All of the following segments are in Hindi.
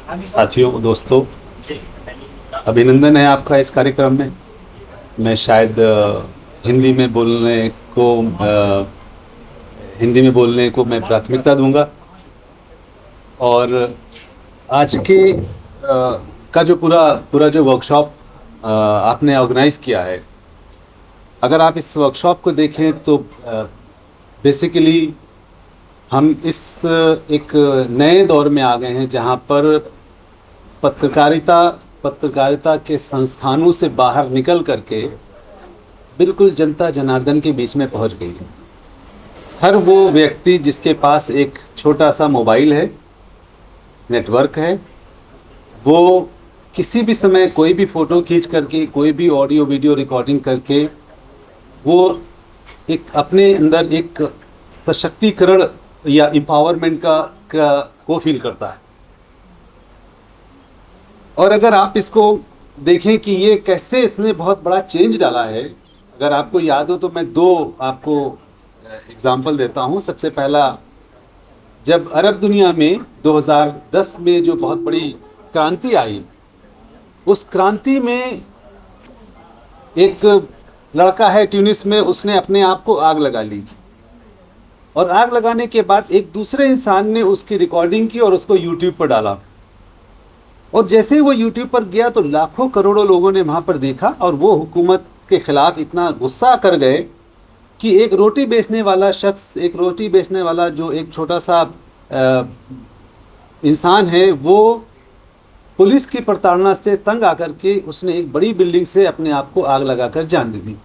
साथियों, दोस्तों, अभिनंदन है आपका इस कार्यक्रम में। मैं शायद अ, हिंदी में बोलने को मैं प्राथमिकता दूंगा। और आज के का जो पूरा पूरा जो वर्कशॉप आपने ऑर्गेनाइज किया है, अगर आप इस वर्कशॉप को देखें तो बेसिकली हम इस एक नए दौर में आ गए हैं जहां पर पत्रकारिता पत्रकारिता के संस्थानों से बाहर निकल करके बिल्कुल जनता जनार्दन के बीच में पहुंच गई है। हर वो व्यक्ति जिसके पास एक छोटा सा मोबाइल है, नेटवर्क है, वो किसी भी समय कोई भी फ़ोटो खींच करके, कोई भी ऑडियो वीडियो रिकॉर्डिंग करके, वो एक अपने अंदर एक सशक्तिकरण या एम्पावरमेंट को फील करता है। और अगर आप इसको देखें कि ये कैसे इसने बहुत बड़ा चेंज डाला है, अगर आपको याद हो तो मैं दो आपको एग्जाम्पल देता हूँ। सबसे पहला, जब अरब दुनिया में 2010 में जो बहुत बड़ी क्रांति आई, उस क्रांति में एक लड़का है ट्यूनिस में, उसने अपने आप को आग लगा ली और आग लगाने के बाद एक दूसरे इंसान ने उसकी रिकॉर्डिंग की और उसको यूट्यूब पर डाला। और जैसे ही वो यूट्यूब पर गया तो लाखों करोड़ों लोगों ने वहाँ पर देखा और वो हुकूमत के ख़िलाफ़ इतना गुस्सा कर गए कि एक रोटी बेचने वाला शख्स, एक रोटी बेचने वाला जो एक छोटा सा इंसान है, वो पुलिस की प्रताड़ना से तंग आकर के उसने एक बड़ी बिल्डिंग से अपने आप को आग लगाकर जान दे दी।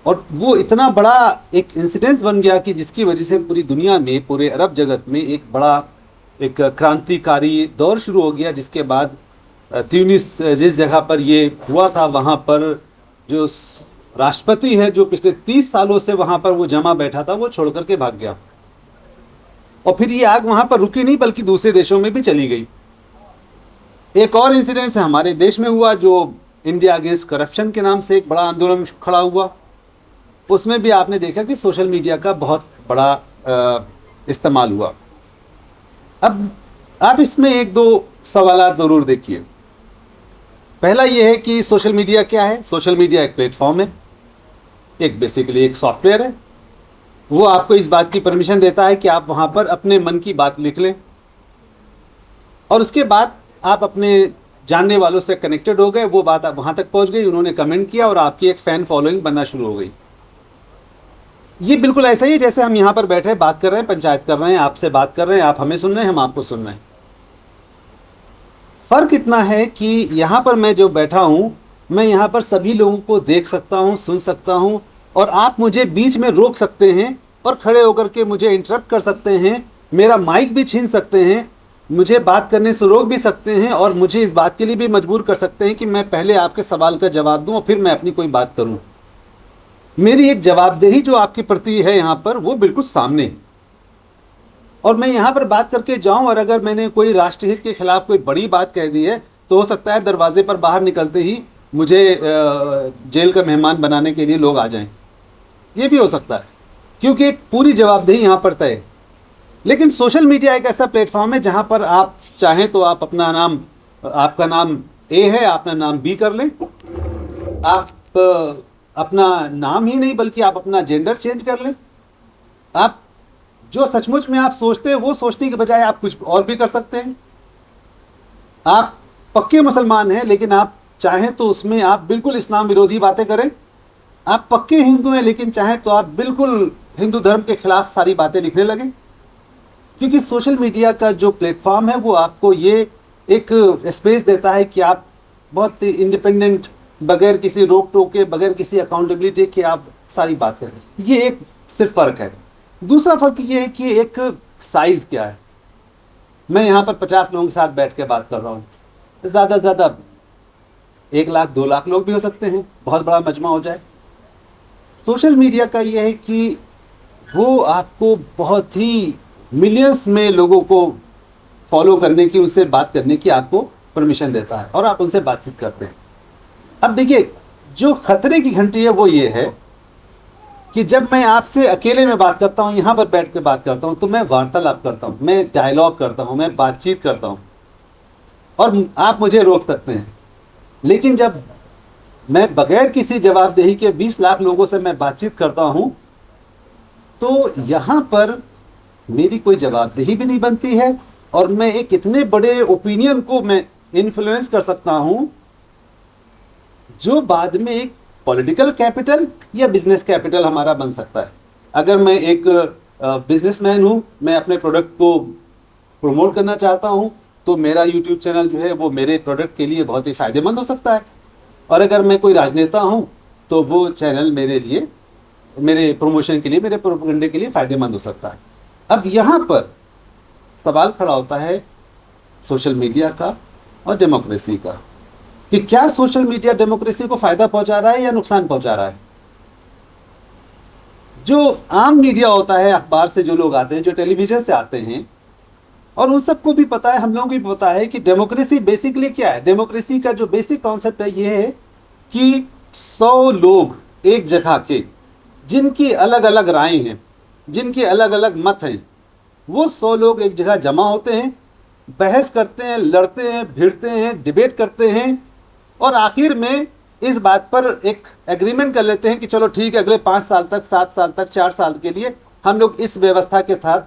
और वो इतना बड़ा एक इंसिडेंस बन गया कि जिसकी वजह से पूरी दुनिया में, पूरे अरब जगत में एक बड़ा एक क्रांतिकारी दौर शुरू हो गया। जिसके बाद ट्यूनिस जिस जगह पर ये हुआ था, वहाँ पर जो राष्ट्रपति है, जो पिछले 30 सालों से वहाँ पर वो जमा बैठा था, वो छोड़ करके भाग गया। और फिर ये आग वहाँ पर रुकी नहीं बल्कि दूसरे देशों में भी चली गई। एक और इंसिडेंस हमारे देश में हुआ, जो इंडिया अगेंस्ट करप्शन के नाम से एक बड़ा आंदोलन खड़ा हुआ। उसमें भी आपने देखा कि सोशल मीडिया का बहुत बड़ा इस्तेमाल हुआ। अब आप इसमें एक दो सवालात ज़रूर देखिए। पहला ये है कि सोशल मीडिया क्या है। सोशल मीडिया एक प्लेटफॉर्म है, एक बेसिकली एक सॉफ्टवेयर है। वो आपको इस बात की परमिशन देता है कि आप वहाँ पर अपने मन की बात लिख लें और उसके बाद आप अपने जानने वालों से कनेक्टेड हो गए, वो बात आप वहाँ तक पहुँच गई, उन्होंने कमेंट किया और आपकी एक फ़ैन फॉलोइंग बनना शुरू हो गई। ये बिल्कुल ऐसा ही है जैसे हम यहाँ पर बैठे बात कर रहे हैं, पंचायत कर रहे हैं, आपसे बात कर रहे हैं, आप हमें सुन रहे हैं, हम आपको सुन रहे हैं। फ़र्क इतना है कि यहाँ पर मैं जो बैठा हूँ, मैं यहाँ पर सभी लोगों को देख सकता हूँ, सुन सकता हूँ, और आप मुझे बीच में रोक सकते हैं और खड़े होकर के मुझे इंटरप्ट कर सकते हैं, मेरा माइक भी छीन सकते हैं, मुझे बात करने से रोक भी सकते हैं और मुझे इस बात के लिए भी मजबूर कर सकते हैं कि मैं पहले आपके सवाल का जवाब दूँ और फिर मैं अपनी कोई बात करूँ। मेरी एक जवाबदेही जो आपके प्रति है यहाँ पर, वो बिल्कुल सामने है। और मैं यहाँ पर बात करके जाऊँ और अगर मैंने कोई राष्ट्रहित के खिलाफ कोई बड़ी बात कह दी है तो हो सकता है दरवाजे पर बाहर निकलते ही मुझे जेल का मेहमान बनाने के लिए लोग आ जाएं। ये भी हो सकता है, क्योंकि एक पूरी जवाबदेही यहाँ पर तय है। लेकिन सोशल मीडिया एक ऐसा प्लेटफॉर्म है जहाँ पर आप चाहें तो आप अपना नाम, आपका नाम ए है, अपना नाम बी कर लें। आप अपना नाम ही नहीं बल्कि आप अपना जेंडर चेंज कर लें। आप जो सचमुच में आप सोचते हैं वो सोचने के बजाय आप कुछ और भी कर सकते हैं। आप पक्के मुसलमान हैं लेकिन आप चाहें तो उसमें आप बिल्कुल इस्लाम विरोधी बातें करें। आप पक्के हिंदू हैं लेकिन चाहें तो आप बिल्कुल हिंदू धर्म के खिलाफ सारी बातें लिखने लगें। क्योंकि सोशल मीडिया का जो प्लेटफॉर्म है वो आपको ये एक स्पेस देता है कि आप बहुत इंडिपेंडेंट, बगैर किसी रोक टोक के, बगैर किसी अकाउंटेबिलिटी के आप सारी बात करें। ये एक सिर्फ फ़र्क है। दूसरा फ़र्क ये है कि एक साइज़ क्या है। मैं यहाँ पर 50 लोगों के साथ बैठ के बात कर रहा हूँ, ज़्यादा से ज़्यादा 1 लाख 2 लाख लोग भी हो सकते हैं, बहुत बड़ा मजमा हो जाए। सोशल मीडिया का ये है कि वो आपको बहुत ही मिलियंस में लोगों को फॉलो करने की, उनसे बात करने की आपको परमिशन देता है और आप उनसे बातचीत करते हैं। अब देखिए, जो ख़तरे की घंटी है वो ये है कि जब मैं आपसे अकेले में बात करता हूँ, यहाँ पर बैठ कर बात करता हूँ, तो मैं वार्तालाप करता हूँ, मैं डायलॉग करता हूँ, मैं बातचीत करता हूँ। और आप मुझे रोक सकते हैं। लेकिन जब मैं बगैर किसी जवाबदेही के 20 लाख लोगों से मैं बातचीत करता हूं, तो यहाँ पर मेरी कोई जवाबदेही भी नहीं बनती है, और मैं एक इतने बड़े ओपिनियन को मैं इन्फ्लुएंस कर सकता हूं जो बाद में एक पॉलिटिकल कैपिटल या बिजनेस कैपिटल हमारा बन सकता है। अगर मैं एक बिजनेसमैन हूं, मैं अपने प्रोडक्ट को प्रमोट करना चाहता हूं, तो मेरा यूट्यूब चैनल जो है वो मेरे प्रोडक्ट के लिए बहुत ही फ़ायदेमंद हो सकता है। और अगर मैं कोई राजनेता हूं, तो वो चैनल मेरे लिए, मेरे प्रमोशन के लिए, मेरे प्रोपेगेंडे के लिए फ़ायदेमंद हो सकता है। अब यहाँ पर सवाल खड़ा होता है सोशल मीडिया का और डेमोक्रेसी का, कि क्या सोशल मीडिया डेमोक्रेसी को फ़ायदा पहुंचा रहा है या नुकसान पहुंचा रहा है। जो आम मीडिया होता है, अखबार से जो लोग आते हैं, जो टेलीविज़न से आते हैं, और उन सबको भी पता है, हम लोगों को भी पता है कि डेमोक्रेसी बेसिकली क्या है। डेमोक्रेसी का जो बेसिक कॉन्सेप्ट है ये है कि 100 लोग एक जगह के, जिनकी अलग अलग राय हैं, जिनके अलग अलग मत हैं, वो 100 लोग एक जगह जमा होते हैं, बहस करते हैं, लड़ते हैं, भिड़ते हैं, डिबेट करते हैं, और आखिर में इस बात पर एक एग्रीमेंट कर लेते हैं कि चलो ठीक है, अगले 5 साल तक, 7 साल तक, 4 साल के लिए हम लोग इस व्यवस्था के साथ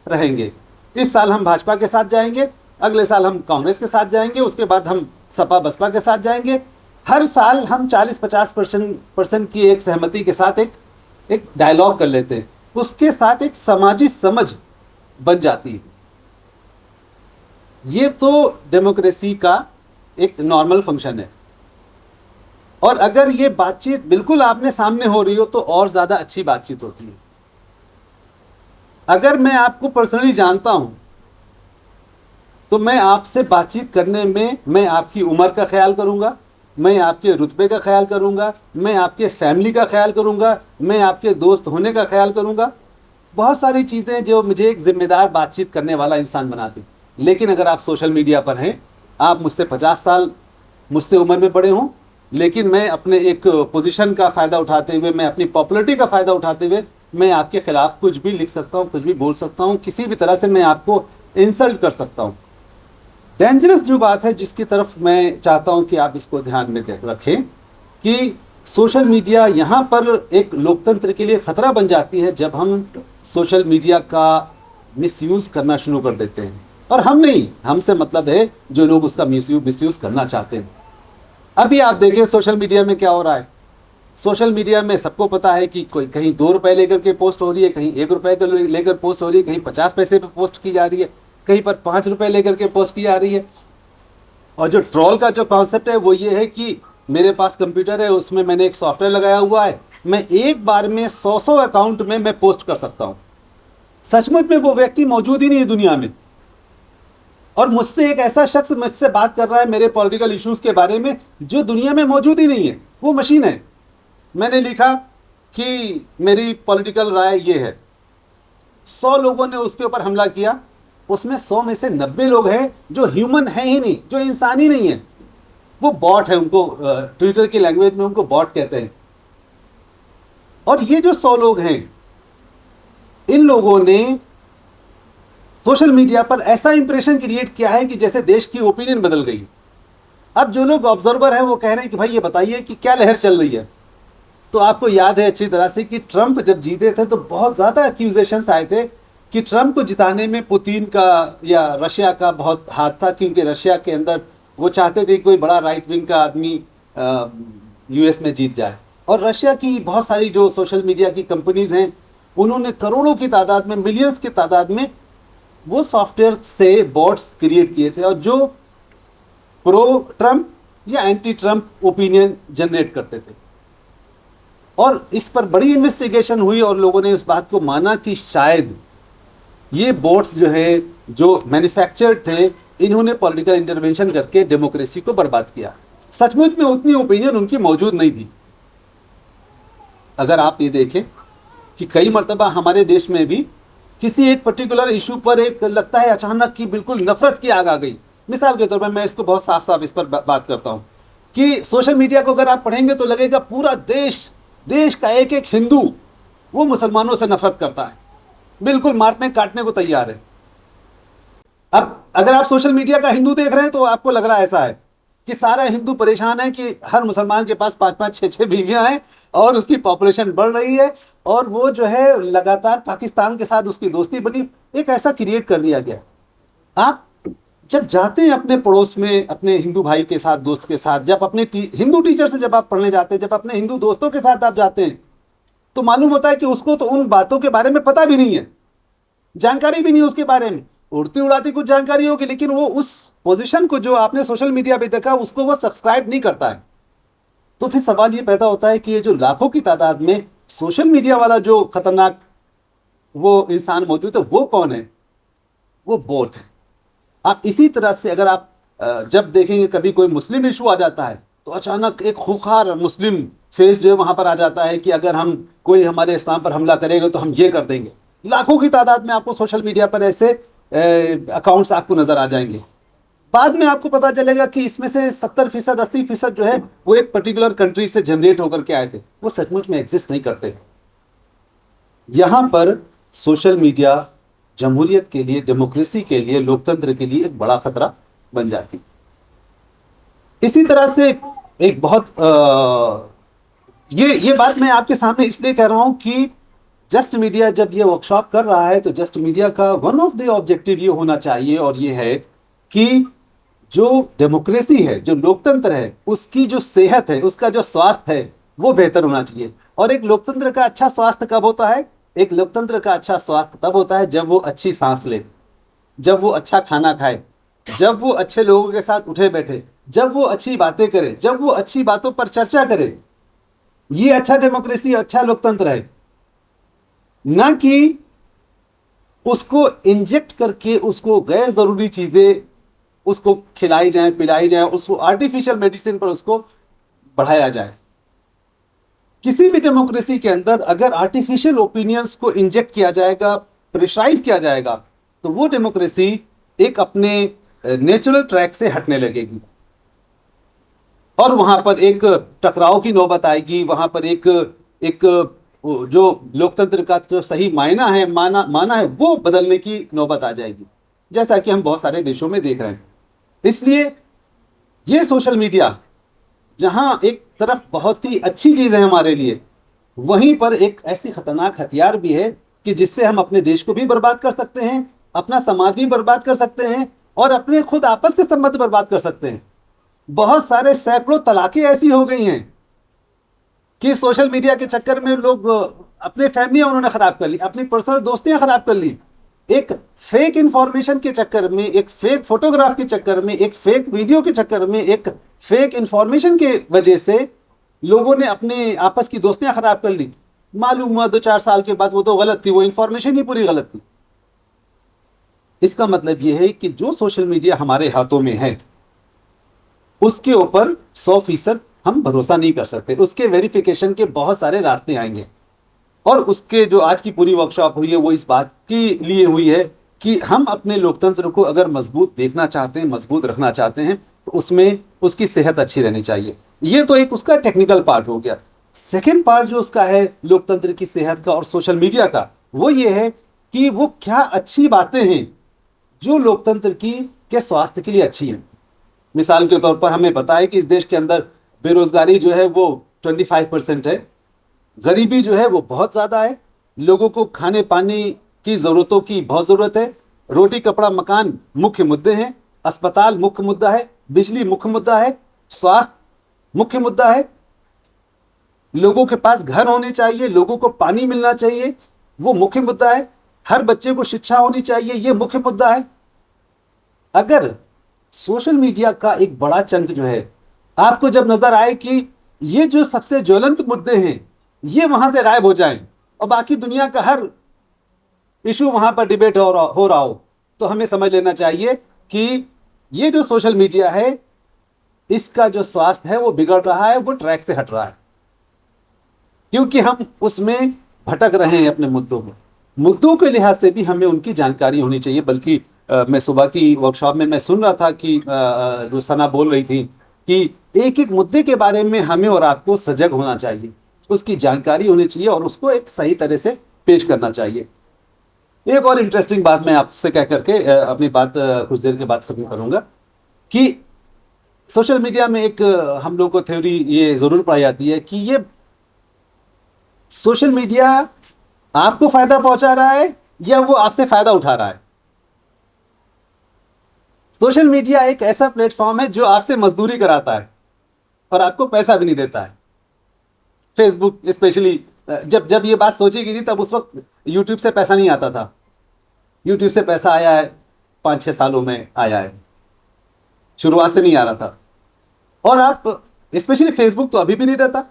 रहेंगे। इस साल हम भाजपा के साथ जाएंगे, अगले साल हम कांग्रेस के साथ जाएंगे, उसके बाद हम सपा बसपा के साथ जाएंगे। हर साल हम 40-50% की एक सहमति के साथ एक डायलॉग कर लेते हैं, उसके साथ एक सामाजिक समझ बन जाती है। ये तो डेमोक्रेसी का एक नॉर्मल फंक्शन है। और अगर ये बातचीत बिल्कुल आपने सामने हो रही हो तो और ज़्यादा अच्छी बातचीत होती है। अगर मैं आपको पर्सनली जानता हूं, तो मैं आपसे बातचीत करने में मैं आपकी उम्र का ख्याल करूंगा, मैं आपके रुतबे का ख्याल करूंगा, मैं आपके फैमिली का ख्याल करूंगा, मैं आपके दोस्त होने का ख्याल करूंगा। बहुत सारी चीज़ें जो मुझे एक जिम्मेदार बातचीत करने वाला इंसान बनाती। लेकिन अगर आप सोशल मीडिया पर हैं, आप मुझसे 50 साल मुझसे उम्र में बड़े हों, लेकिन मैं अपने एक पोजीशन का फ़ायदा उठाते हुए, मैं अपनी पॉपुलरिटी का फ़ायदा उठाते हुए, मैं आपके ख़िलाफ़ कुछ भी लिख सकता हूँ, कुछ भी बोल सकता हूँ, किसी भी तरह से मैं आपको इंसल्ट कर सकता हूँ। डेंजरस जो बात है, जिसकी तरफ मैं चाहता हूँ कि आप इसको ध्यान में रखें, कि सोशल मीडिया यहाँ पर एक लोकतंत्र के लिए ख़तरा बन जाती है जब हम सोशल मीडिया का मिसयूज़ करना शुरू कर देते हैं। और हम नहीं, हमसे मतलब है जो लोग उसका मिसयूज़ करना चाहते हैं। अभी आप देखें सोशल मीडिया में क्या हो रहा है। सोशल मीडिया में सबको पता है कि कोई कहीं 2 रुपये लेकर के पोस्ट हो रही है, कहीं 1 रुपये लेकर पोस्ट हो रही है, कहीं 50 पैसे पे पोस्ट की जा रही है, कहीं पर 5 रुपये लेकर के पोस्ट की जा रही है। और जो ट्रोल का जो कॉन्सेप्ट है वो ये है कि मेरे पास कंप्यूटर है, उसमें मैंने एक सॉफ्टवेयर लगाया हुआ है, मैं एक बार में 100 अकाउंट में मैं पोस्ट कर सकता हूँ। सचमुच में वो व्यक्ति मौजूद ही नहीं है दुनिया में, और मुझसे एक ऐसा शख्स मुझसे बात कर रहा है मेरे पॉलिटिकल इश्यूज़ के बारे में जो दुनिया में मौजूद ही नहीं है, वो मशीन है। मैंने लिखा कि मेरी पॉलिटिकल राय ये है, 100 लोगों ने उसके ऊपर हमला किया, उसमें 100 में से 90 लोग हैं जो ह्यूमन हैं ही नहीं, जो इंसान ही नहीं है, वो बॉट है। उनको ट्विटर की लैंग्वेज में उनको बॉट कहते हैं। और ये जो 100 लोग हैं, इन लोगों ने सोशल मीडिया पर ऐसा इंप्रेशन क्रिएट किया है कि जैसे देश की ओपिनियन बदल गई। अब जो लोग ऑब्जर्वर हैं वो कह रहे हैं कि भाई ये बताइए कि क्या लहर चल रही है। तो आपको याद है अच्छी तरह से कि ट्रंप जब जीते थे तो बहुत ज़्यादा एक्यूजेशंस आए थे कि ट्रंप को जिताने में पुतिन का या रशिया का बहुत हाथ था, क्योंकि रशिया के अंदर वो चाहते थे कि कोई बड़ा राइट विंग का आदमी यूएस में जीत जाए। और रशिया की बहुत सारी जो सोशल मीडिया की कंपनीज़ हैं, उन्होंने करोड़ों की तादाद में, मिलियंस की तादाद में वो सॉफ्टवेयर से बॉट्स क्रिएट किए थे, और जो प्रो ट्रंप या एंटी ट्रंप ओपिनियन जनरेट करते थे। और इस पर बड़ी इन्वेस्टिगेशन हुई और लोगों ने इस बात को माना कि शायद ये बोट्स जो है, जो मैन्युफैक्चर्ड थे, इन्होंने पॉलिटिकल इंटरवेंशन करके डेमोक्रेसी को बर्बाद किया। सचमुच में उतनी ओपिनियन उनकी मौजूद नहीं थी। अगर आप ये देखें कि कई मर्तबा हमारे देश में भी किसी एक पर्टिकुलर इशू पर एक लगता है अचानक कि बिल्कुल नफरत की आग आ गई। मिसाल के तौर पर मैं इसको बहुत साफ साफ इस पर बात करता हूँ कि सोशल मीडिया को अगर आप पढ़ेंगे तो लगेगा पूरा देश का एक एक हिंदू वो मुसलमानों से नफरत करता है, बिल्कुल मारने काटने को तैयार है। अब अगर आप सोशल मीडिया का हिंदू देख रहे हैं तो आपको लग रहा है ऐसा है कि सारा हिंदू परेशान है कि हर मुसलमान के पास 5-5 6-6 बीवियां हैं और उसकी पॉपुलेशन बढ़ रही है और वो जो है लगातार पाकिस्तान के साथ उसकी दोस्ती बनी, एक ऐसा क्रिएट कर दिया गया। आप जब जाते हैं अपने पड़ोस में अपने हिंदू भाई के साथ, दोस्त के साथ, जब अपने हिंदू टीचर से जब आप पढ़ने जाते हैं, जब अपने हिंदू दोस्तों के साथ आप जाते हैं, तो मालूम होता है कि उसको तो उन बातों के बारे में पता भी नहीं है, जानकारी भी नहीं उसके बारे में। उड़ती उड़ाती कुछ जानकारी होगी लेकिन वो उस पोजीशन को जो आपने सोशल मीडिया पे देखा उसको वो सब्सक्राइब नहीं करता है। तो फिर सवाल ये पैदा होता है कि ये जो लाखों की तादाद में सोशल मीडिया वाला जो खतरनाक वो इंसान मौजूद है वो कौन है? वो बोट है। आप इसी तरह से अगर आप जब देखेंगे कभी कोई मुस्लिम इशू आ जाता है तो अचानक एक खूंखार मुस्लिम फेस जो है वहां पर आ जाता है कि अगर हम कोई हमारे इस्लाम पर हमला करेगा तो हम ये कर देंगे। लाखों की तादाद में आपको सोशल मीडिया पर ऐसे अकाउंट्स आपको नजर आ जाएंगे। बाद में आपको पता चलेगा कि इसमें से 70% 80% जो है वो एक पर्टिकुलर कंट्री से जनरेट होकर के आए थे, वो सचमुच में एग्जिस्ट नहीं करते। यहां पर सोशल मीडिया जमहूरियत के लिए, डेमोक्रेसी के लिए, लोकतंत्र के लिए एक बड़ा खतरा बन जाती। इसी तरह से एक बहुत ये बात मैं आपके सामने इसलिए कह रहा हूं कि जस्ट मीडिया जब ये वर्कशॉप कर रहा है तो जस्ट मीडिया का वन ऑफ द ऑब्जेक्टिव ये होना चाहिए और ये है कि जो डेमोक्रेसी है, जो लोकतंत्र है, उसकी जो सेहत है, उसका जो स्वास्थ्य है वो बेहतर होना चाहिए। और एक लोकतंत्र का अच्छा स्वास्थ्य कब होता है? एक लोकतंत्र का अच्छा स्वास्थ्य तब होता है जब वो अच्छी सांस ले, जब वो अच्छा खाना खाए, जब वो अच्छे लोगों के साथ उठे बैठे, जब वो अच्छी बातें करे, जब वो अच्छी बातों पर चर्चा करे। ये अच्छा डेमोक्रेसी, अच्छा लोकतंत्र है। ना कि उसको इंजेक्ट करके उसको गैर जरूरी चीजें उसको खिलाई जाए, पिलाई जाए, उसको आर्टिफिशियल मेडिसिन पर उसको बढ़ाया जाए। किसी भी डेमोक्रेसी के अंदर अगर आर्टिफिशियल ओपिनियंस को इंजेक्ट किया जाएगा, प्रेशराइज किया जाएगा, तो वो डेमोक्रेसी एक अपने नेचुरल ट्रैक से हटने लगेगी और वहां पर एक टकराव की नौबत आएगी। वहां पर एक जो लोकतंत्र का जो सही माना है वो बदलने की नौबत आ जाएगी, जैसा कि हम बहुत सारे देशों में देख रहे हैं। इसलिए ये सोशल मीडिया जहां एक तरफ बहुत ही अच्छी चीज है हमारे लिए, वहीं पर एक ऐसी खतरनाक हथियार भी है कि जिससे हम अपने देश को भी बर्बाद कर सकते हैं, अपना समाज भी बर्बाद कर सकते हैं और अपने खुद आपस के संबंध बर्बाद कर सकते हैं। बहुत सारे सैकड़ों तलाकें ऐसी हो गई हैं कि सोशल मीडिया के चक्कर में लोग अपने फैमिलियां उन्होंने खराब कर ली, अपनी पर्सनल दोस्तियां खराब कर ली। एक फेक इंफॉर्मेशन के चक्कर में, एक फेक फोटोग्राफ के चक्कर में, एक फेक वीडियो के चक्कर में, एक फेक इंफॉर्मेशन के वजह से लोगों ने अपने आपस की दोस्तियां खराब कर ली। मालूम हुआ 2-4 साल के बाद वो तो गलत थी, वो इंफॉर्मेशन ही पूरी गलत थी। इसका मतलब यह है कि जो सोशल मीडिया हमारे हाथों में है उसके ऊपर 100% हम भरोसा नहीं कर सकते। उसके वेरिफिकेशन के बहुत सारे रास्ते आएंगे और उसके जो आज की पूरी वर्कशॉप हुई है वो इस बात के लिए हुई है कि हम अपने लोकतंत्र को अगर मजबूत देखना चाहते हैं, मजबूत रखना चाहते हैं, तो उसमें उसकी सेहत अच्छी रहनी चाहिए। ये तो एक उसका टेक्निकल पार्ट हो गया। सेकेंड पार्ट जो उसका है लोकतंत्र की सेहत का और सोशल मीडिया का, वो ये है कि वो क्या अच्छी बातें हैं जो लोकतंत्र की के स्वास्थ्य के लिए अच्छी हैं। मिसाल के तौर पर हमें पता है कि इस देश के अंदर बेरोजगारी जो है वो 25% है, गरीबी जो है वो बहुत ज़्यादा है, लोगों को खाने पानी की ज़रूरतों की बहुत ज़रूरत है, रोटी कपड़ा मकान मुख्य मुद्दे हैं, अस्पताल मुख्य मुद्दा है, बिजली मुख्य मुद्दा है, स्वास्थ्य मुख्य मुद्दा है, लोगों के पास घर होने चाहिए, लोगों को पानी मिलना चाहिए, वो मुख्य मुद्दा है, हर बच्चे को शिक्षा होनी चाहिए, ये मुख्य मुद्दा है। अगर सोशल मीडिया का एक बड़ा चंक जो है आपको जब नजर आए कि ये जो सबसे ज्वलंत मुद्दे हैं ये वहां से गायब हो जाएं और बाकी दुनिया का हर इशू वहां पर डिबेट हो रहा हो, तो हमें समझ लेना चाहिए कि ये जो सोशल मीडिया है इसका जो स्वास्थ्य है वो बिगड़ रहा है, वो ट्रैक से हट रहा है, क्योंकि हम उसमें भटक रहे हैं अपने मुद्दों के लिहाज से भी हमें उनकी जानकारी होनी चाहिए। बल्कि मैं सुबह की वर्कशॉप में मैं सुन रहा था कि जो सना बोल रही थी कि एक एक मुद्दे के बारे में हमें और आपको सजग होना चाहिए, उसकी जानकारी होनी चाहिए और उसको एक सही तरह से पेश करना चाहिए। एक और इंटरेस्टिंग बात मैं आपसे कह करके अपनी बात कुछ देर के बाद खत्म करूंगा कि सोशल मीडिया में एक हम लोग को थ्योरी ये जरूर पाई जाती है कि ये सोशल मीडिया आपको फायदा पहुंचा रहा है या वो आपसे फायदा उठा रहा है। सोशल मीडिया एक ऐसा प्लेटफॉर्म है जो आपसे मजदूरी कराता है और आपको पैसा भी नहीं देता है। फेसबुक स्पेशली जब जब ये बात सोची गई थी तब उस वक्त यूट्यूब से पैसा नहीं आता था। यूट्यूब से पैसा आया है 5-6 सालों में आया है, शुरुआत से नहीं आ रहा था। और आप स्पेशली फेसबुक तो अभी भी नहीं देता।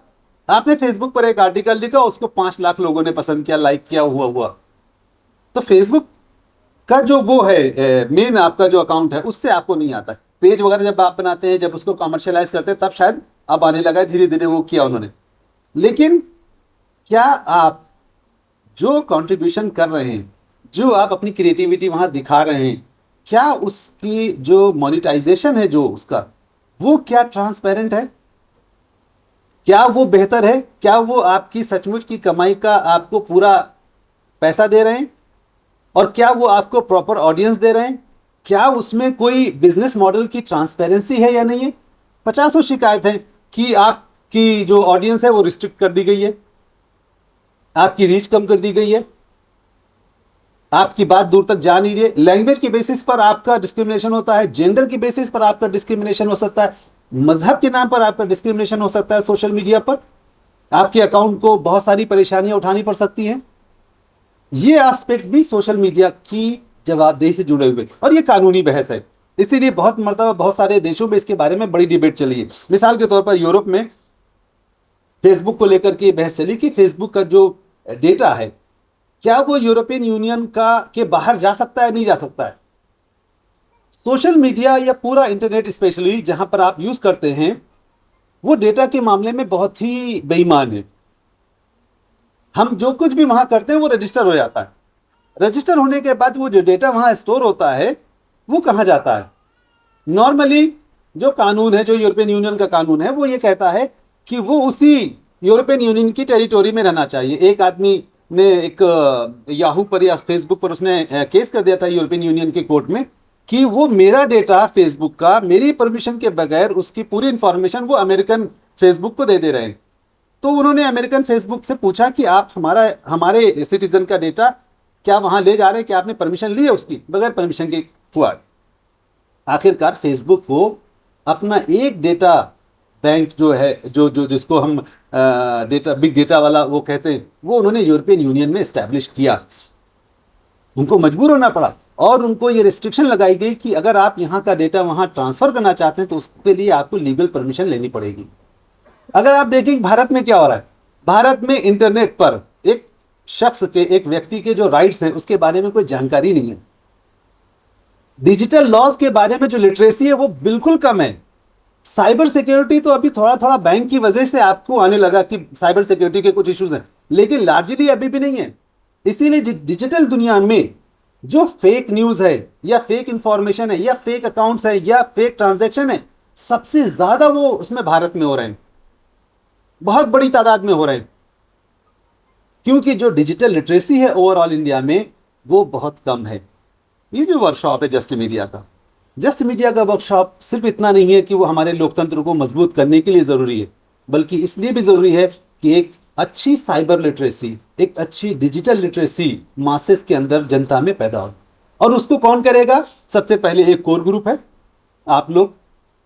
आपने फेसबुक पर एक आर्टिकल लिखा, उसको 5 लाख लोगों ने पसंद किया, लाइक किया, हुआ तो फेसबुक का जो वो है मेन आपका जो अकाउंट है उससे आपको नहीं आता। पेज वगैरह जब आप बनाते हैं, जब उसको कमर्शियलाइज करते हैं, तब शायद अब आने लगा है, धीरे धीरे वो किया उन्होंने। लेकिन क्या आप जो कंट्रीब्यूशन कर रहे हैं, जो आप अपनी क्रिएटिविटी वहां दिखा रहे हैं, क्या उसकी जो मोनेटाइजेशन है जो उसका, वो क्या ट्रांसपेरेंट है? क्या वो बेहतर है? क्या वो आपकी सचमुच की कमाई का आपको पूरा पैसा दे रहे हैं? और क्या वो आपको प्रॉपर ऑडियंस दे रहे हैं? क्या उसमें कोई बिजनेस मॉडल की ट्रांसपेरेंसी है या नहीं है? 50 शिकायत है कि आपकी जो ऑडियंस है वो रिस्ट्रिक्ट कर दी गई है, आपकी रीच कम कर दी गई है, आपकी बात दूर तक जा नहीं रही है। लैंग्वेज के बेसिस पर आपका डिस्क्रिमिनेशन होता है, जेंडर के बेसिस पर आपका डिस्क्रिमिनेशन हो सकता है, मजहब के नाम पर आपका डिस्क्रिमिनेशन हो सकता है। सोशल मीडिया पर आपके अकाउंट को बहुत सारी परेशानियां उठानी पड़ सकती हैं। ये एस्पेक्ट भी सोशल मीडिया की जवाबदेही से जुड़े हुए, और ये कानूनी बहस है। इसीलिए बहुत मरतबा बहुत सारे देशों में इसके बारे में बड़ी डिबेट चली है। मिसाल के तौर पर यूरोप में फेसबुक को लेकर के बहस चली कि फेसबुक का जो डेटा है क्या वो यूरोपियन यूनियन का के बाहर जा सकता है, नहीं जा सकता है। सोशल मीडिया या पूरा इंटरनेट स्पेशली जहां पर आप यूज करते हैं, वो डेटा के मामले में बहुत ही बेईमान है। हम जो कुछ भी वहां करते हैं वो रजिस्टर हो जाता है। रजिस्टर होने के बाद वो जो डेटा वहां स्टोर होता है वो कहाँ जाता है? नॉर्मली जो कानून है, जो यूरोपियन यूनियन का कानून है, वो ये कहता है कि वो उसी यूरोपियन यूनियन की टेरिटोरी में रहना चाहिए। एक आदमी ने एक याहू पर या फेसबुक पर उसने केस कर दिया था यूरोपियन यूनियन के कोर्ट में कि वो मेरा डेटा फेसबुक का मेरी परमिशन के बगैर उसकी पूरी इंफॉर्मेशन वो अमेरिकन फेसबुक को दे रहे हैं। तो उन्होंने अमेरिकन फेसबुक से पूछा कि आप हमारे सिटीजन का डेटा क्या वहां ले जा रहे हैं, क्या आपने परमिशन ली है उसकी? बगैर परमिशन के हुआ। आखिरकार फेसबुक को अपना एक डेटा बैंक जो है, जो जो जिसको हम डेटा बिग डेटा वाला वो कहते हैं, वो उन्होंने यूरोपियन यूनियन में एस्टैब्लिश किया। उनको मजबूर होना पड़ा और उनको ये रिस्ट्रिक्शन लगाई गई कि अगर आप यहाँ का डेटा वहाँ ट्रांसफर करना चाहते हैं तो उसके लिए आपको लीगल परमिशन लेनी पड़ेगी। अगर आप देखें भारत में क्या हो रहा है, भारत में इंटरनेट पर एक शख्स के, एक व्यक्ति के जो राइट्स हैं उसके बारे में कोई जानकारी नहीं है। डिजिटल लॉज के बारे में जो लिटरेसी है वो बिल्कुल कम है। साइबर सिक्योरिटी तो अभी थोड़ा थोड़ा बैंक की वजह से आपको आने लगा कि साइबर सिक्योरिटी के कुछ इश्यूज हैं, लेकिन लार्जली अभी भी नहीं है। इसीलिए डिजिटल दुनिया में जो फेक न्यूज है या फेक इंफॉर्मेशन है या फेक अकाउंट्स है या फेक ट्रांजैक्शन है, सबसे ज्यादा वो उसमें भारत में हो रहे हैं, बहुत बड़ी तादाद में हो रहे हैं। क्योंकि जो डिजिटल लिटरेसी है ओवरऑल इंडिया में वो बहुत कम है। ये जो वर्कशॉप है जस्ट मीडिया का वर्कशॉप सिर्फ इतना नहीं है कि वो हमारे लोकतंत्र को मजबूत करने के लिए ज़रूरी है, बल्कि इसलिए भी ज़रूरी है कि एक अच्छी साइबर लिटरेसी, एक अच्छी डिजिटल लिटरेसी मासेस के अंदर, जनता में पैदा हो। और उसको कौन करेगा? सबसे पहले एक कोर ग्रुप है, आप लोग,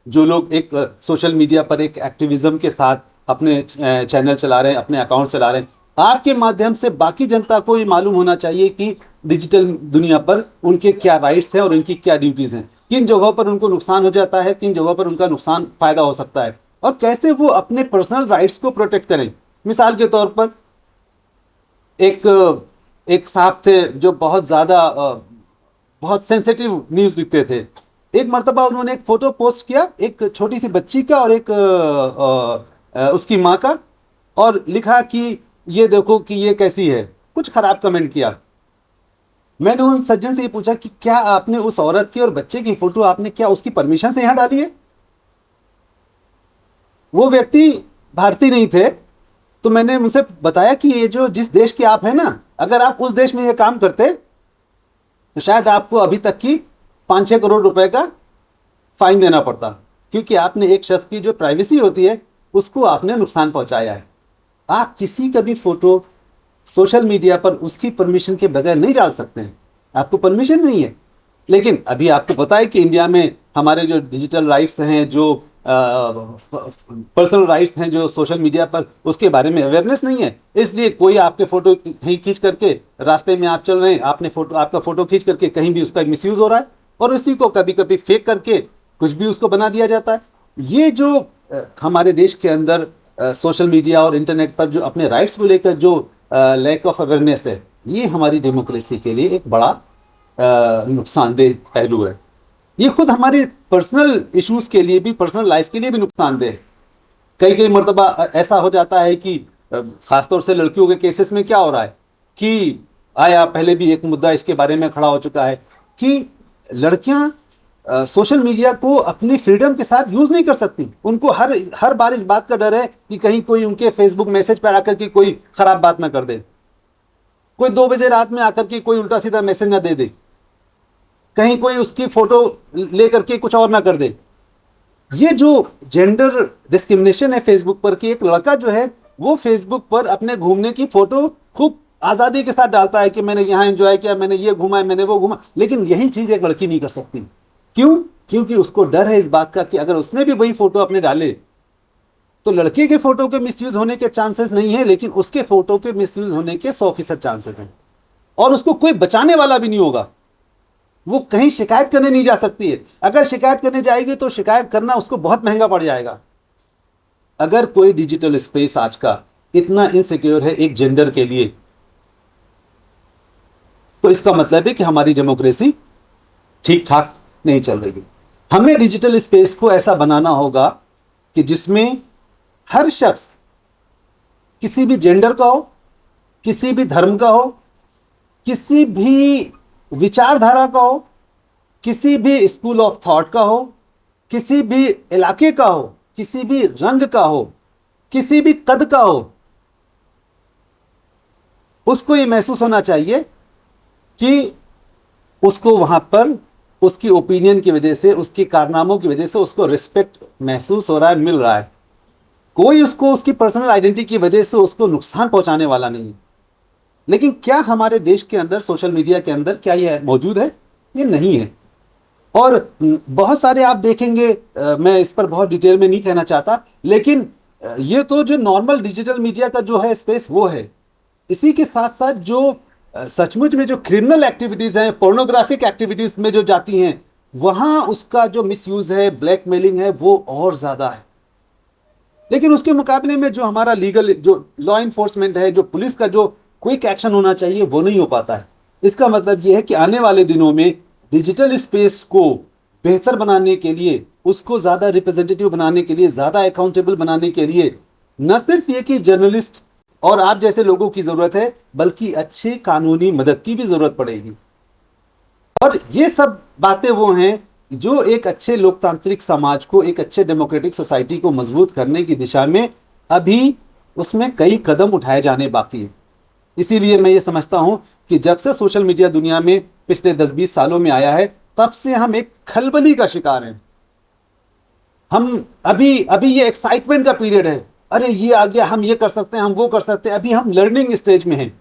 जो लोग एक सोशल मीडिया पर एक एक्टिविज्म के साथ अपने चैनल चला रहे हैं, अपने अकाउंट चला रहे हैं। आपके माध्यम से बाकी जनता को ये मालूम होना चाहिए कि डिजिटल दुनिया पर उनके क्या राइट्स हैं और उनकी क्या ड्यूटीज़ हैं, किन जगहों पर उनको नुकसान हो जाता है, किन जगहों पर उनका नुकसान फ़ायदा हो सकता है, और कैसे वो अपने पर्सनल राइट्स को प्रोटेक्ट करें। मिसाल के तौर पर एक साहब थे जो बहुत ज़्यादा बहुत सेंसिटिव न्यूज़ लिखते थे। एक मर्तबा उन्होंने एक फ़ोटो पोस्ट किया एक छोटी सी बच्ची का और एक उसकी माँ का, और लिखा कि ये देखो कि ये कैसी है, कुछ ख़राब कमेंट किया। मैंने उन सज्जन से ये पूछा कि क्या आपने उस औरत की और बच्चे की फ़ोटो आपने क्या उसकी परमिशन से यहाँ डाली है? वो व्यक्ति भारतीय नहीं थे। तो मैंने उनसे बताया कि ये जो जिस देश के आप हैं ना, अगर आप उस देश में ये काम करते तो शायद आपको अभी तक की 5-6 करोड़ रुपए का फाइन देना पड़ता, क्योंकि आपने एक शख्स की जो प्राइवेसी होती है उसको आपने नुकसान पहुंचाया है। आप किसी का भी फोटो सोशल मीडिया पर उसकी परमिशन के बगैर नहीं डाल सकते हैं, आपको परमिशन नहीं है। लेकिन अभी आपको पता है कि इंडिया में हमारे जो डिजिटल राइट्स हैं, जो पर्सनल राइट्स हैं, जो सोशल मीडिया पर, उसके बारे में अवेयरनेस नहीं है। इसलिए कोई आपके फ़ोटो कहीं खींच करके, रास्ते में आप चल रहे हैं, आपका फ़ोटो खींच करके कहीं भी उसका मिसयूज़ हो रहा है, और उसी को कभी कभी फेक करके कुछ भी उसको बना दिया जाता है। ये जो हमारे देश के अंदर सोशल मीडिया और इंटरनेट पर जो अपने राइट्स को लेकर जो लैक ऑफ अवेयरनेस है, ये हमारी डेमोक्रेसी के लिए एक बड़ा नुकसानदेह पहलू है। ये खुद हमारे पर्सनल इश्यूज के लिए भी, पर्सनल लाइफ के लिए भी नुकसानदेह है। कई कई मरतबा ऐसा हो जाता है कि ख़ासतौर से लड़कियों के केसेस में क्या हो रहा है कि आया, पहले भी एक मुद्दा इसके बारे में खड़ा हो चुका है कि लड़कियां सोशल मीडिया को अपनी फ्रीडम के साथ यूज़ नहीं कर सकती। उनको हर बार इस बात का डर है कि कहीं कोई उनके फेसबुक मैसेज पर आकर के कोई ख़राब बात ना कर दे, कोई 2 बजे रात में आकर के कोई उल्टा सीधा मैसेज ना दे दे, कहीं कोई उसकी फ़ोटो लेकर के कुछ और ना कर दे। ये जो जेंडर डिस्क्रिमिनेशन है फेसबुक पर, कि एक लड़का जो है वो फेसबुक पर अपने घूमने की फ़ोटो खूब आज़ादी के साथ डालता है कि मैंने यहाँ एंजॉय किया, मैंने ये घूमा, मैंने वो घूमा, लेकिन यही चीज़ एक लड़की नहीं कर सकती। क्यों? क्योंकि उसको डर है इस बात का कि अगर उसने भी वही फ़ोटो अपने डाले तो लड़के के फ़ोटो के मिसयूज़ होने के चांसेस नहीं है, लेकिन उसके फ़ोटो के मिसयूज़ होने के 100% चांसेस हैं, और उसको कोई बचाने वाला भी नहीं होगा। वो कहीं शिकायत करने नहीं जा सकती है। अगर शिकायत करने जाएगी तो शिकायत करना उसको बहुत महंगा पड़ जाएगा। अगर कोई डिजिटल स्पेस आज का इतना इनसिक्योर है एक जेंडर के लिए, तो इसका मतलब है कि हमारी डेमोक्रेसी ठीक ठाक नहीं चल रही है। हमें डिजिटल स्पेस को ऐसा बनाना होगा कि जिसमें हर शख्स, किसी भी जेंडर का हो, किसी भी धर्म का हो, किसी भी विचारधारा का हो, किसी भी स्कूल ऑफ थॉट का हो, किसी भी इलाके का हो, किसी भी रंग का हो, किसी भी कद का हो, उसको ये महसूस होना चाहिए कि उसको वहाँ पर उसकी ओपिनियन की वजह से, उसके कारनामों की वजह से उसको रिस्पेक्ट महसूस हो रहा है, मिल रहा है। कोई उसको उसकी पर्सनल आइडेंटिटी की वजह से उसको नुकसान पहुँचाने वाला नहीं है। लेकिन क्या हमारे देश के अंदर, सोशल मीडिया के अंदर, क्या ये मौजूद है? ये नहीं है। और बहुत सारे आप देखेंगे, मैं इस पर बहुत डिटेल में नहीं कहना चाहता, लेकिन ये तो जो नॉर्मल डिजिटल मीडिया का जो है स्पेस वो है। इसी के साथ साथ जो सचमुच में जो क्रिमिनल एक्टिविटीज़ हैं, पोर्नोग्राफिक एक्टिविटीज़ में जो जाती हैं, वहाँ उसका जो मिसयूज़ है, ब्लैकमेलिंग है, वो और ज़्यादा है। लेकिन उसके मुकाबले में जो हमारा लीगल, जो लॉ इन्फोर्समेंट है, जो पुलिस का जो क्विक एक्शन होना चाहिए, वो नहीं हो पाता है। इसका मतलब ये है कि आने वाले दिनों में डिजिटल स्पेस को बेहतर बनाने के लिए, उसको ज़्यादा रिप्रेजेंटेटिव बनाने के लिए, ज़्यादा अकाउंटेबल बनाने के लिए, न सिर्फ ये कि जर्नलिस्ट और आप जैसे लोगों की ज़रूरत है, बल्कि अच्छे कानूनी मदद की भी ज़रूरत पड़ेगी। और ये सब बातें वो हैं जो एक अच्छे लोकतांत्रिक समाज को, एक अच्छे डेमोक्रेटिक सोसाइटी को मजबूत करने की दिशा में अभी उसमें कई कदम उठाए जाने बाकी हैं। इसीलिए मैं ये समझता हूँ कि जब से सोशल मीडिया दुनिया में पिछले 10-20 सालों में आया है, तब से हम एक खलबली का शिकार हैं। हम अभी ये एक्साइटमेंट का पीरियड है, अरे ये आ गया, हम ये कर सकते हैं, हम वो कर सकते हैं। अभी हम लर्निंग स्टेज में हैं।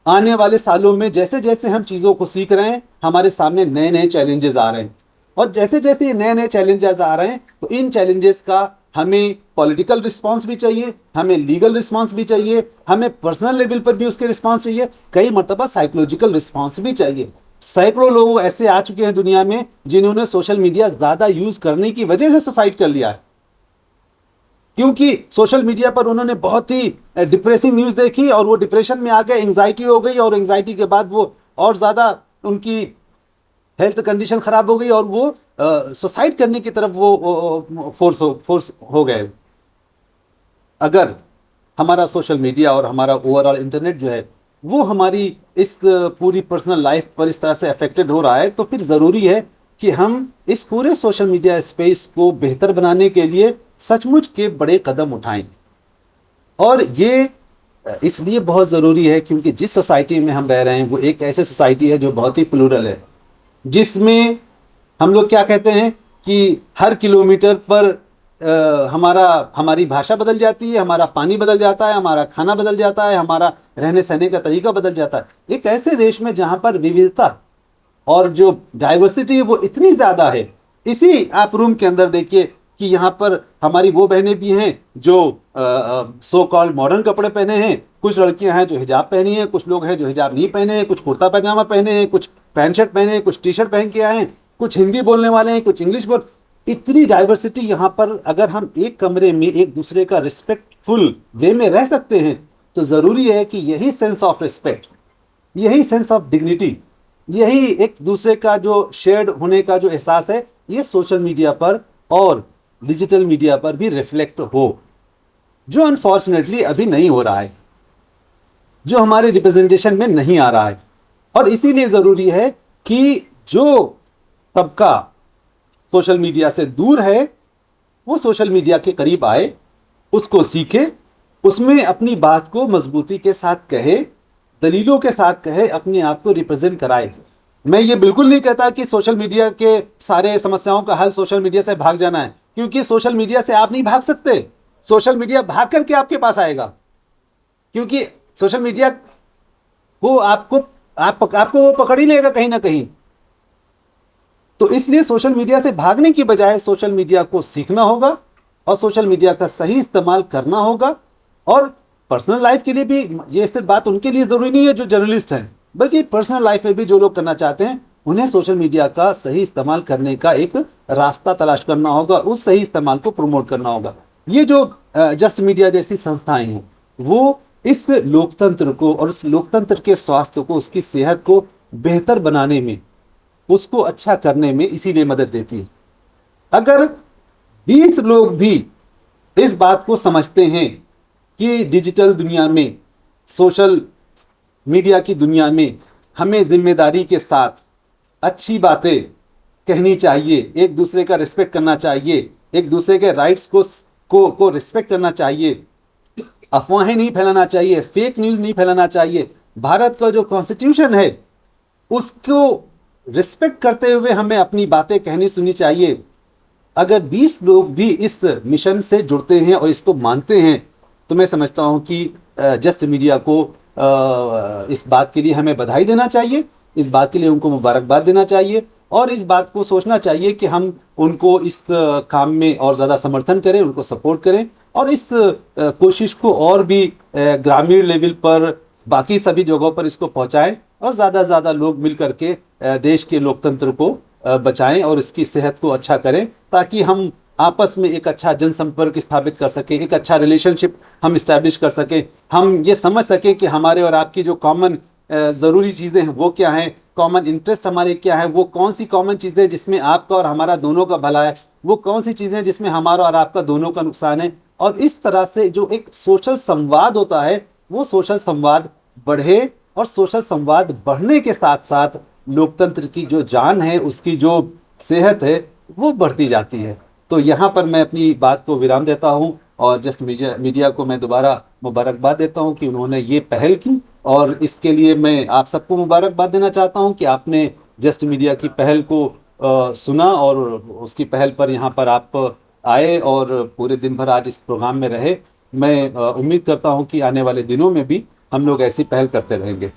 आने वाले सालों में जैसे जैसे हम चीज़ों को सीख रहे हैं, हमारे सामने नए नए चैलेंजेस आ रहे हैं, और जैसे जैसे ये नए नए चैलेंजेस आ रहे हैं, तो इन चैलेंजेस का हमें पॉलिटिकल रिस्पांस भी चाहिए, हमें लीगल रिस्पांस भी चाहिए, हमें पर्सनल लेवल पर भी उसके रिस्पांस चाहिए, कई मरतबा साइकोलॉजिकल रिस्पांस भी चाहिए। सैकड़ों लोग ऐसे आ चुके हैं दुनिया में जिन्होंने सोशल मीडिया ज़्यादा यूज़ करने की वजह से सुसाइड कर लिया है, क्योंकि सोशल मीडिया पर उन्होंने बहुत ही डिप्रेसिंग न्यूज़ देखी और वो डिप्रेशन में आ गए, एंग्जाइटी हो गई, और एंग्जाइटी के बाद वो और ज़्यादा उनकी हेल्थ कंडीशन ख़राब हो गई और वो सुसाइड करने की तरफ वो फोर्स हो गए। अगर हमारा सोशल मीडिया और हमारा ओवरऑल इंटरनेट जो है वो हमारी इस पूरी पर्सनल लाइफ पर इस तरह से अफेक्टेड हो रहा है, तो फिर ज़रूरी है कि हम इस पूरे सोशल मीडिया स्पेस को बेहतर बनाने के लिए सचमुच के बड़े कदम उठाएं। और ये इसलिए बहुत ज़रूरी है क्योंकि जिस सोसाइटी में हम रह रहे हैं वो एक ऐसी सोसाइटी है जो बहुत ही प्लूरल है, जिसमें हम लोग क्या कहते हैं कि हर किलोमीटर पर हमारी भाषा बदल जाती है, हमारा पानी बदल जाता है, हमारा खाना बदल जाता है, हमारा रहने सहने का तरीका बदल जाता है। एक ऐसे देश में जहाँ पर विविधता और जो डाइवर्सिटी है वो इतनी ज़्यादा है। इसी आप रूम के अंदर देखिए कि यहाँ पर हमारी वो बहनें भी हैं जो सो कॉल्ड मॉडर्न कपड़े पहने हैं, कुछ लड़कियां हैं जो हिजाब पहनी हैं, कुछ लोग हैं जो हिजाब नहीं पहने हैं, कुछ कुर्ता पैजामा पहने हैं, कुछ पैंट शर्ट पहने हैं, कुछ टी शर्ट पहन के आए हैं, कुछ हिंदी बोलने वाले हैं, कुछ इंग्लिश बोल। इतनी डाइवर्सिटी यहाँ पर, अगर हम एक कमरे में एक दूसरे का रिस्पेक्टफुल वे में रह सकते हैं तो ज़रूरी है कि यही सेंस ऑफ रिस्पेक्ट, यही सेंस ऑफ डिग्निटी, यही एक दूसरे का जो शेयर्ड होने का जो एहसास है, ये सोशल मीडिया पर और डिजिटल मीडिया पर भी रिफ्लेक्ट हो, जो अनफॉर्चुनेटली अभी नहीं हो रहा है, जो हमारे रिप्रेजेंटेशन में नहीं आ रहा है। और इसीलिए ज़रूरी है कि जो तबका सोशल मीडिया से दूर है वो सोशल मीडिया के करीब आए, उसको सीखे, उसमें अपनी बात को मजबूती के साथ कहे, दलीलों के साथ कहे, अपने आप को रिप्रेजेंट कराए। मैं ये बिल्कुल नहीं कहता कि सोशल मीडिया के सारे समस्याओं का हल सोशल मीडिया से भाग जाना है, क्योंकि सोशल मीडिया से आप नहीं भाग सकते, सोशल मीडिया भाग करके आपके पास आएगा, क्योंकि सोशल मीडिया वो आपको वो पकड़ ही लेगा कहीं ना कहीं। तो इसलिए सोशल मीडिया से भागने की बजाय सोशल मीडिया को सीखना होगा और सोशल मीडिया का सही इस्तेमाल करना होगा। और पर्सनल लाइफ के लिए भी ये सिर्फ बात उनके लिए ज़रूरी नहीं है जो जर्नलिस्ट हैं, बल्कि पर्सनल लाइफ में भी जो लोग करना चाहते हैं उन्हें सोशल मीडिया का सही इस्तेमाल करने का एक रास्ता तलाश करना होगा, उस सही इस्तेमाल को प्रमोट करना होगा। ये जो जस्ट मीडिया जैसी संस्थाएं हैं वो इस लोकतंत्र को और उस लोकतंत्र के स्वास्थ्य को, उसकी सेहत को बेहतर बनाने में, उसको अच्छा करने में इसीलिए मदद देती है। अगर 20 लोग भी इस बात को समझते हैं कि डिजिटल दुनिया में, सोशल मीडिया की दुनिया में हमें जिम्मेदारी के साथ अच्छी बातें कहनी चाहिए, एक दूसरे का रिस्पेक्ट करना चाहिए, एक दूसरे के राइट्स को रिस्पेक्ट करना चाहिए, अफवाहें नहीं फैलाना चाहिए, फेक न्यूज़ नहीं फैलाना चाहिए, भारत का जो कॉन्स्टिट्यूशन है उसको रिस्पेक्ट करते हुए हमें अपनी बातें कहनी सुननी चाहिए। अगर 20 लोग भी इस मिशन से जुड़ते हैं और इसको मानते हैं तो मैं समझता हूं कि जस्ट मीडिया को इस बात के लिए हमें बधाई देना चाहिए, इस बात के लिए उनको मुबारकबाद देना चाहिए और इस बात को सोचना चाहिए कि हम उनको इस काम में और ज़्यादा समर्थन करें, उनको सपोर्ट करें और इस कोशिश को और भी ग्रामीण लेवल पर, बाकी सभी जगहों पर इसको पहुंचाएं और ज़्यादा से ज़्यादा लोग मिल करके देश के लोकतंत्र को बचाएं और इसकी सेहत को अच्छा करें, ताकि हम आपस में एक अच्छा जनसंपर्क स्थापित कर सकें, एक अच्छा रिलेशनशिप हम इस्टेब्लिश कर सकें, हम ये समझ सकें कि हमारे और आपकी जो कॉमन ज़रूरी चीज़ें हैं वो क्या हैं, कॉमन इंटरेस्ट हमारे क्या है, वो कौन सी कॉमन चीज़ें जिसमें आपका और हमारा दोनों का भला है, वो कौन सी चीज़ें जिसमें हमारा और आपका दोनों का नुकसान है। और इस तरह से जो एक सोशल संवाद होता है वो सोशल संवाद बढ़े और सोशल संवाद बढ़ने के साथ साथ लोकतंत्र की जो जान है, उसकी जो सेहत है वो बढ़ती जाती है। तो यहाँ पर मैं अपनी बात को विराम देता हूँ और जस्ट मीडिया को मैं दोबारा मुबारकबाद देता हूँ कि उन्होंने ये पहल की और इसके लिए मैं आप सबको मुबारकबाद देना चाहता हूँ कि आपने जस्ट मीडिया की पहल को सुना और उसकी पहल पर यहाँ पर आप आए और पूरे दिन भर आज इस प्रोग्राम में रहे। मैं उम्मीद करता हूँ कि आने वाले दिनों में भी हम लोग ऐसी पहल करते रहेंगे।